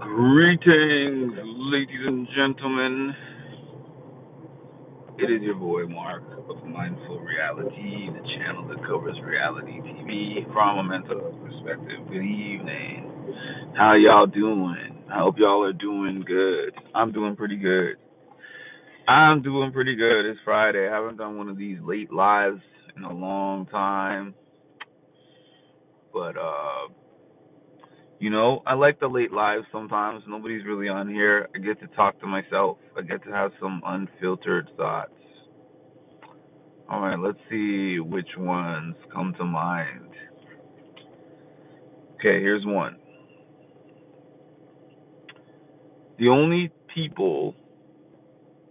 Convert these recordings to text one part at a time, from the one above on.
Greetings, ladies and gentlemen. It is your boy Mark of Mindful Reality, the channel that covers reality TV from a mental perspective. Good evening. How y'all doing? I hope y'all are doing good. I'm doing pretty good. It's Friday. I haven't done one of these late lives in a long time, but I like the late lives sometimes. Nobody's really on here. I get to talk to myself. I get to have some unfiltered thoughts. All right, let's see which ones come to mind. Okay, here's one. The only people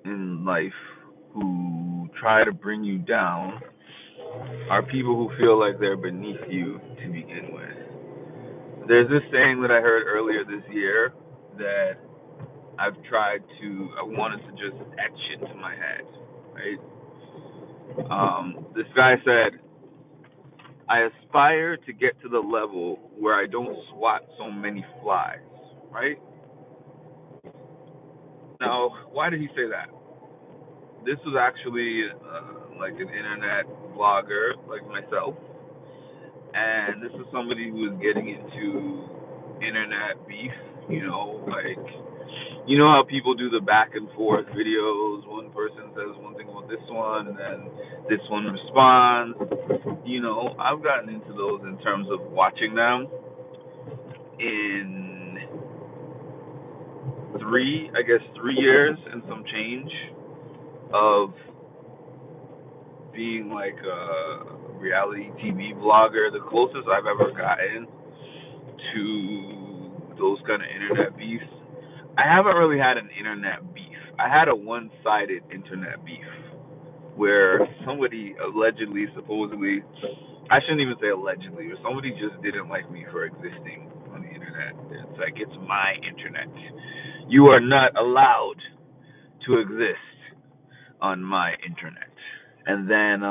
in life who try to bring you down are people who feel like they're beneath you to begin with. There's this saying that I heard earlier this year that I wanted to just etch into my head, right? This guy said, I aspire to get to the level where I don't swat so many flies, right? Now, why did he say that? This was actually like an internet blogger like myself, and this is somebody who is getting into internet beef, like how people do the back and forth videos. One person says one thing about this one, and then this one responds. I've gotten into those in terms of watching them in 3 years and some change of being like a reality TV vlogger. The closest I've ever gotten to those kind of internet beefs. I haven't really had an internet beef. I had a one-sided internet beef where somebody allegedly, supposedly, I shouldn't even say allegedly, or somebody just didn't like me for existing on the internet. It's like, it's my internet. You are not allowed to exist on my internet. And then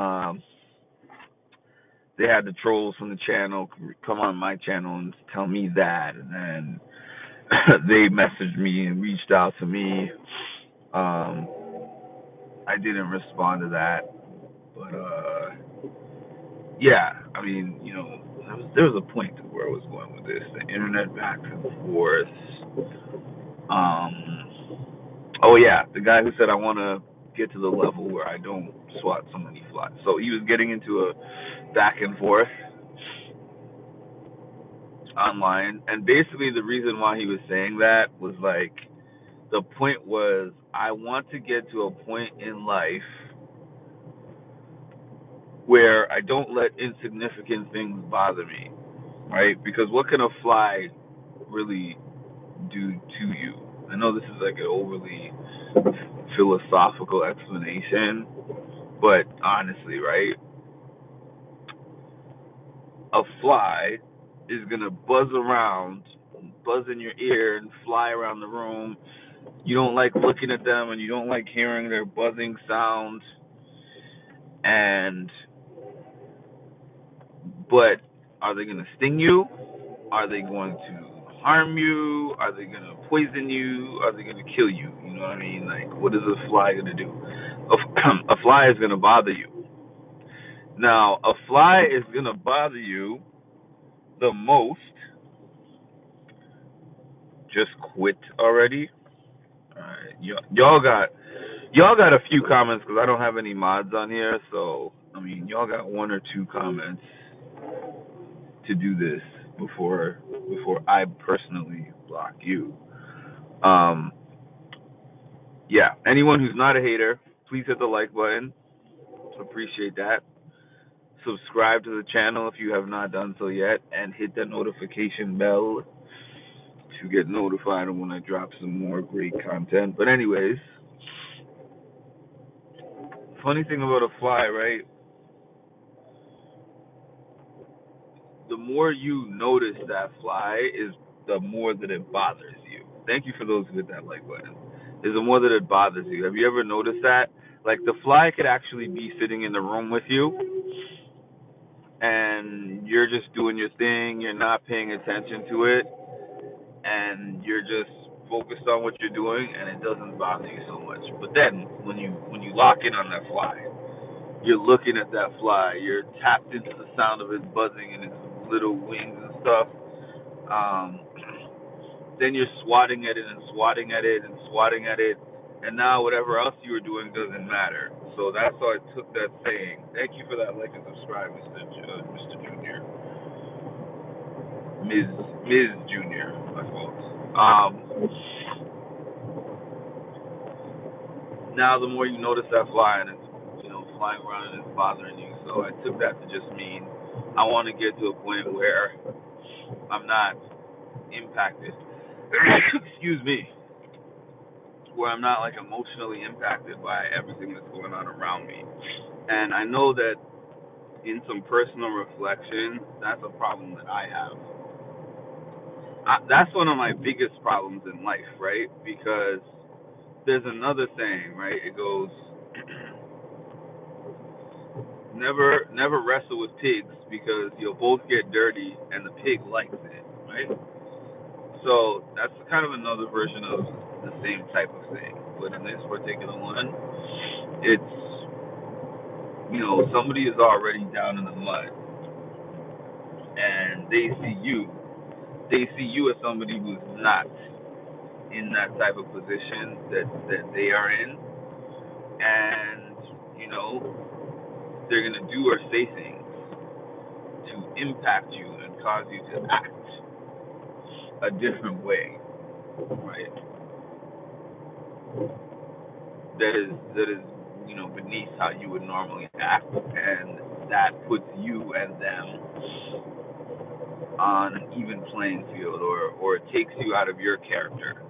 they had the trolls from the channel come on my channel and tell me that, and then they messaged me and reached out to me. I didn't respond to that, but yeah, I mean, there was a point to where I was going with this. The internet back and forth. Oh yeah, the guy who said I want to get to the level where I don't swat so many flies. So he was getting into a back and forth online, and basically the reason why he was saying that was like, the point was, I want to get to a point in life where I don't let insignificant things bother me, right? Because what can a fly really do to you? I know this is like an overly philosophical explanation, but honestly, right? A fly is gonna buzz around, buzz in your ear, and fly around the room. You don't like looking at them, and you don't like hearing their buzzing sound. But are they gonna sting you? Are they going to harm you? Are they gonna poison you? Are they gonna kill you? You know what I mean? Like, what is a fly gonna do? A fly is gonna bother you. Now, a fly is gonna bother you the most. Just quit already. All right, y'all got a few comments because I don't have any mods on here. So I mean, y'all got one or two comments to do this before I personally block you. Um, yeah. Anyone who's not a hater, please hit the like button. Appreciate that. Subscribe to the channel if you have not done so yet, and hit the notification bell to get notified when I drop some more great content. But anyways, funny thing about a fly, right? The more you notice that fly is the more that it bothers you. Thank you for those who hit that like button. Is the more that it bothers you. Have you ever noticed that? Like, the fly could actually be sitting in the room with you, and you're just doing your thing, you're not paying attention to it, and you're just focused on what you're doing, and it doesn't bother you so much. But then when you lock in on that fly, you're looking at that fly, you're tapped into the sound of its buzzing and its little wings and stuff. Um, then you're swatting at it and swatting at it and swatting at it, and now whatever else you were doing doesn't matter. So that's how I took that saying. Thank you for that like and subscribe, Mr. Junior, Ms. Junior, my fault. Now the more you notice that fly and it's flying around and it's bothering you, so I took that to just mean I want to get to a point where I'm not impacted. Excuse me. Where I'm not like emotionally impacted by everything that's going on around me. And I know that in some personal reflection, that's a problem that I have. That's one of my biggest problems in life, right? Because there's another saying, right? It goes, never wrestle with pigs because you'll both get dirty and the pig likes it, right? So that's kind of another version of the same type of thing. But in this particular one, it's, somebody is already down in the mud and they see you. They see you as somebody who's not in that type of position that they are in. And, they're going to do or say things to impact you and cause you to act a different way, right? That is beneath how you would normally act, and that puts you and them on an even playing field, or it takes you out of your character.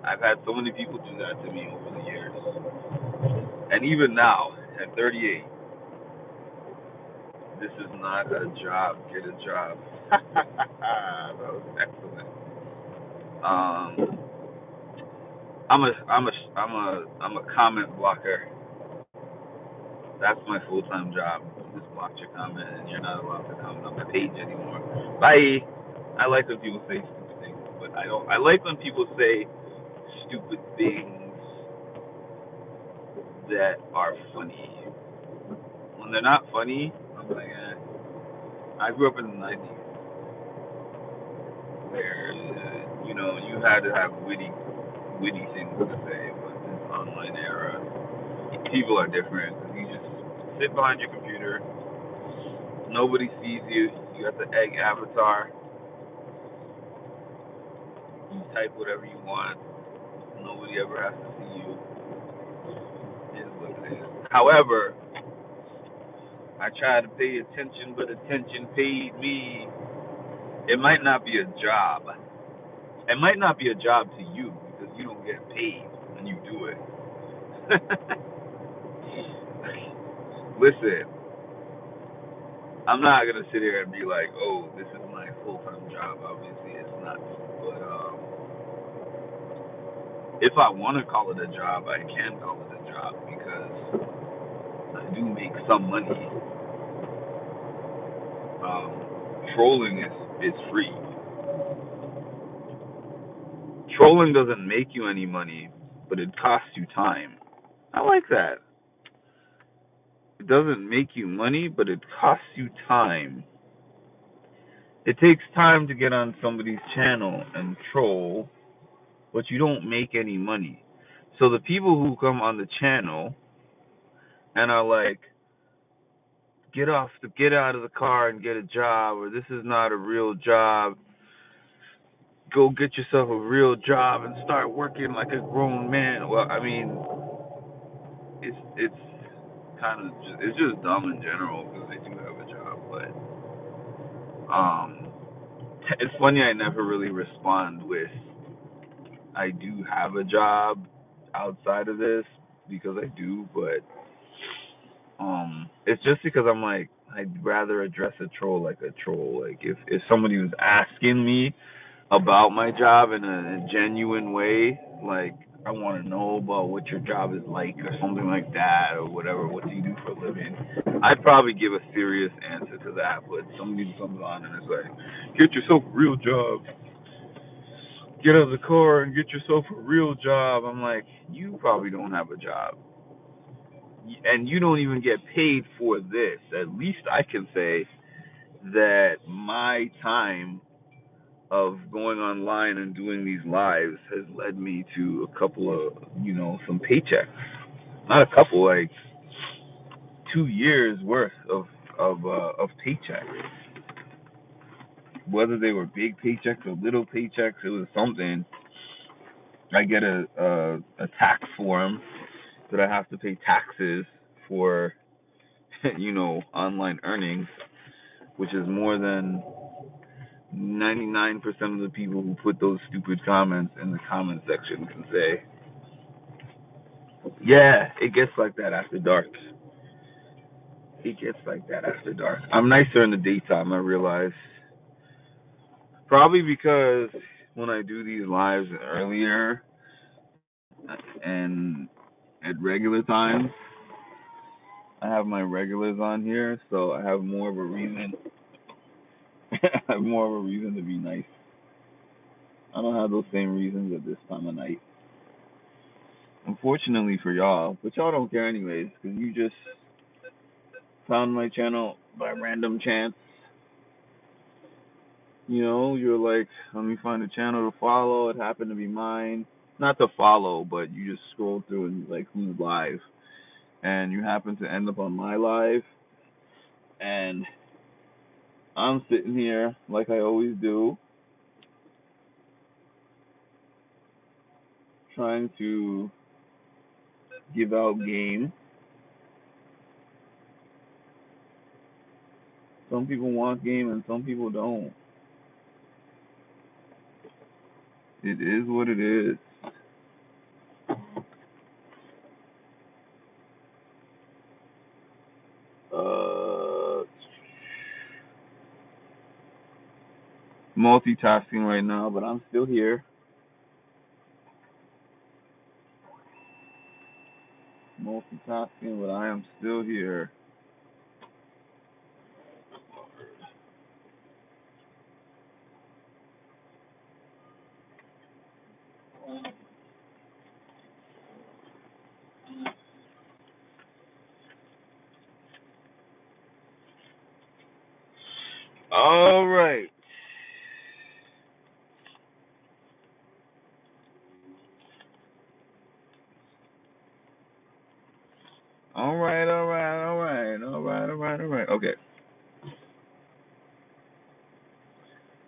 I've had so many people do that to me over the years, and even now at 38, this is not a job. Get a job. That was excellent. I'm a comment blocker. That's my full-time job. You just block your comment, and you're not allowed to comment on my page anymore. Bye. I like when people say stupid things, but I don't. I like when people say stupid things that are funny. When they're not funny, I'm like, I grew up in the '90s, where you had to have witty things to say, but this online era, people are different. You just sit behind your computer. Nobody sees you. You got the egg avatar. You type whatever you want. Nobody ever has to see you. It is what it is. However, I try to pay attention, but attention paid me. It might not be a job. It might not be a job to you because you don't get paid when you do it. Listen, I'm not gonna sit here and be like, "Oh, this is my full-time job." Obviously, it's not. But if I want to call it a job, I can call it a job because I do make some money. Trolling is free. Trolling doesn't make you any money, but it costs you time. I like that. It doesn't make you money, but it costs you time. It takes time to get on somebody's channel and troll, but you don't make any money. So the people who come on the channel and are like, get out of the car and get a job, or this is not a real job. Go get yourself a real job and start working like a grown man. Well, I mean, it's kind of it's just dumb in general because they do have a job, but it's funny I never really respond with I do have a job outside of this because I do, but it's just because I'm like I'd rather address a troll like a troll. Like if somebody was asking me about my job in a genuine way, like I want to know about what your job is like or something like that or whatever. What do you do for a living? I'd probably give a serious answer to that. But somebody comes on and it's like, get yourself a real job. get out of the car and get yourself a real job. I'm like, you probably don't have a job. And you don't even get paid for this. At least I can say that my time of going online and doing these lives has led me to a couple of, some paychecks. Not a couple, like 2 years worth of paychecks. Whether they were big paychecks or little paychecks, it was something. I get a tax form that I have to pay taxes for, online earnings, which is more than 99% of the people who put those stupid comments in the comment section can say. Yeah, it gets like that after dark. It gets like that after dark. I'm nicer in the daytime, I realize. Probably because when I do these lives earlier and at regular times, I have my regulars on here, so I have more of a reason. I have more of a reason to be nice. I don't have those same reasons at this time of night. Unfortunately for y'all, but y'all don't care anyways, because you just found my channel by random chance. You're like, let me find a channel to follow. It happened to be mine. Not to follow, but you just scroll through and like who's live. And you happen to end up on my live. And I'm sitting here like I always do, trying to give out game. Some people want game and some people don't. It is what it is. Multitasking right now, but I'm still here. Multitasking, but I am still here. All right. All right, all right, all right, all right, all right, all right. Okay.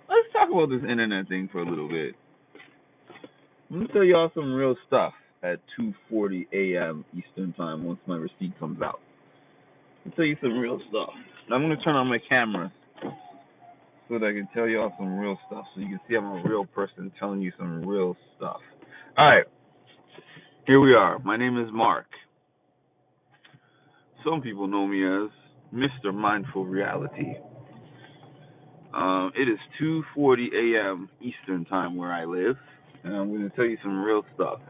Let's talk about this internet thing for a little bit. I'm gonna tell y'all some real stuff at 2:40 a.m. Eastern time once my receipt comes out. I'll tell you some real stuff. I'm gonna turn on my camera so that I can tell y'all some real stuff, so you can see I'm a real person telling you some real stuff. All right, here we are. My name is Mark. Some people know me as Mr. Mindful Reality. It is 2:40 a.m. Eastern time where I live, and I'm going to tell you some real stuff.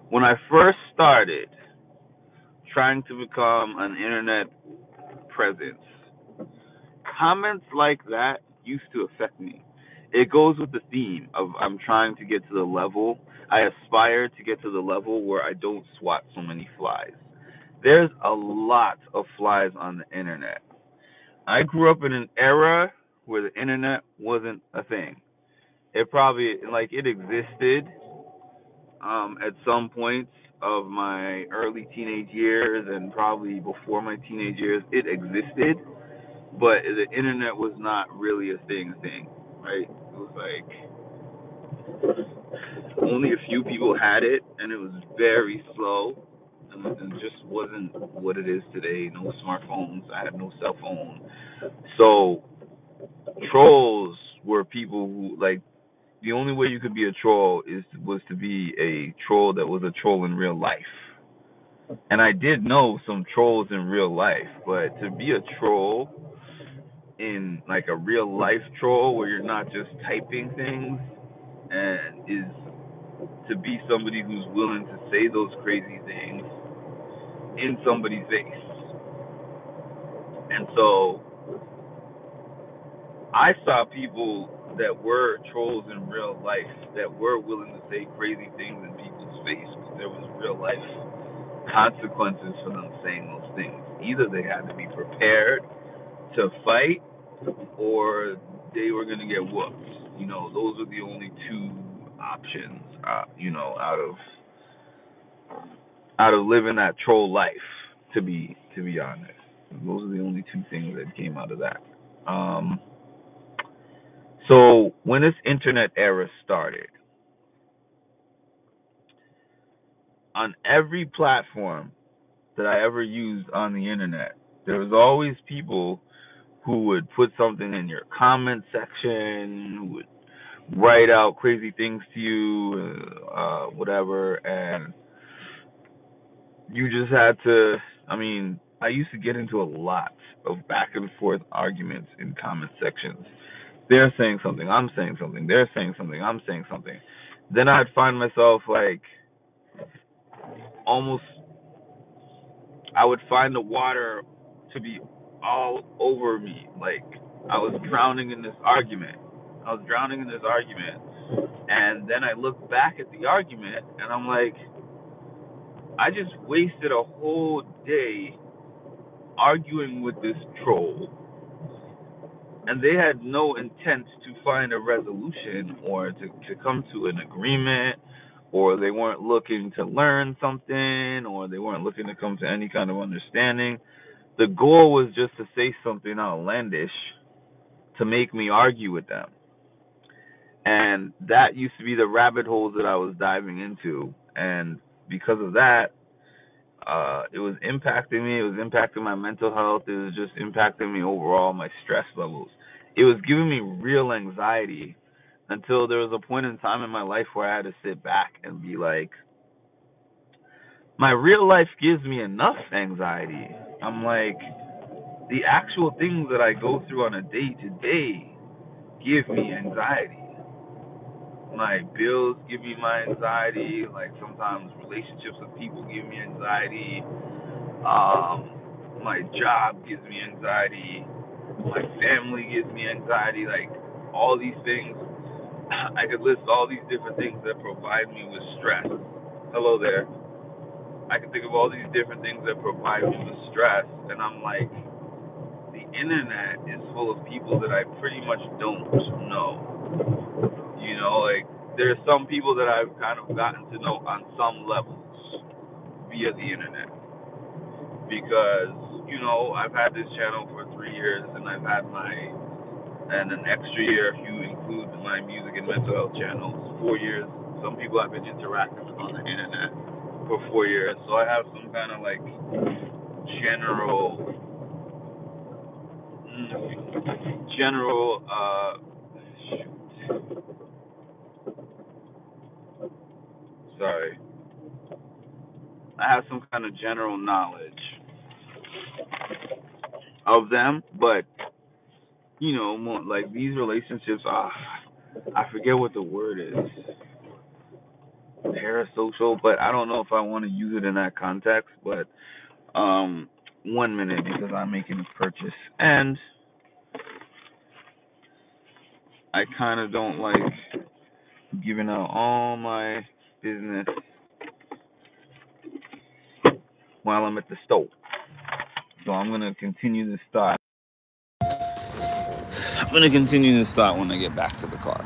When I first started trying to become an internet presence, comments like that used to affect me. It goes with the theme of I'm trying to get to the level. I aspire to get to the level where I don't swat so many flies. There's a lot of flies on the internet. I grew up in an era where the internet wasn't a thing. It probably it existed at some points of my early teenage years and probably before my teenage years. It existed, but the internet was not really a thing, right? It was like only a few people had it, and it was very slow, and it just wasn't what it is today. No smartphones. I had no cell phone, so trolls were people who the only way you could be a troll was to be a troll that was a troll in real life. And I did know some trolls in real life, but to be a troll in like a real life troll where you're not just typing things and is to be somebody who's willing to say those crazy things in somebody's face. And so I saw people that were trolls in real life, that were willing to say crazy things in people's face, but there was real life consequences for them saying those things. Either they had to be prepared to fight, or they were gonna get whooped. Those were the only two options. Out of living that troll life, to be honest, those are the only two things that came out of that. So when this internet era started, on every platform that I ever used on the internet, there was always people who would put something in your comment section, who would write out crazy things to you, whatever, and you just had to. I used to get into a lot of back and forth arguments in comment sections. They're saying something, I'm saying something, they're saying something, I'm saying something. Then I'd find myself like almost, I would find the water to be all over me. Like I was drowning in this argument. And then I look back at the argument and I'm like, I just wasted a whole day arguing with this troll, and they had no intent to find a resolution or to come to an agreement, or they weren't looking to learn something, or they weren't looking to come to any kind of understanding. The goal was just to say something outlandish to make me argue with them. And that used to be the rabbit holes that I was diving into. And because of that, it was impacting me. It was impacting my mental health. It was just impacting me overall, my stress levels. It was giving me real anxiety until there was a point in time in my life where I had to sit back and be like, my real life gives me enough anxiety. I'm like, the actual things that I go through on a day-to-day give me anxiety. My bills give me my anxiety. Like sometimes relationships with people give me anxiety. My job gives me anxiety. My family gives me anxiety. Like all these things, I could list all these different things that provide me with stress. Hello there. I can think of all these different things that provide me with stress, and I'm like, the internet is full of people that I pretty much don't know. Like there's some people that I've kind of gotten to know on some levels via the internet, because I've had this channel for 3 years, and I've had an extra year if you include my music and mental health channels, 4 years. Some people I've been interacting with on the internet for 4 years, so I have some kind of like general sorry, I have some kind of general knowledge of them, but more like these relationships, I forget what the word is, parasocial, but I don't know if I want to use it in that context. But 1 minute, because I'm making a purchase, and I kind of don't like giving out all my business while I'm at the stove. So I'm going to continue this thought. When I get back to the car.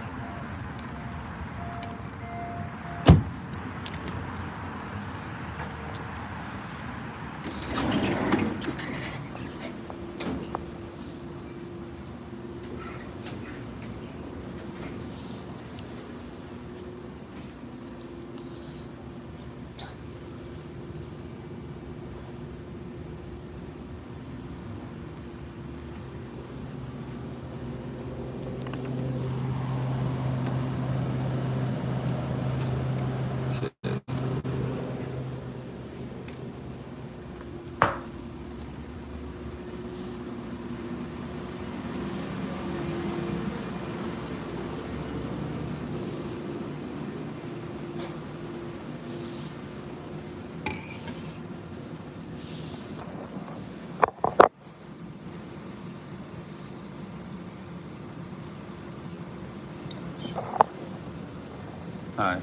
Hi.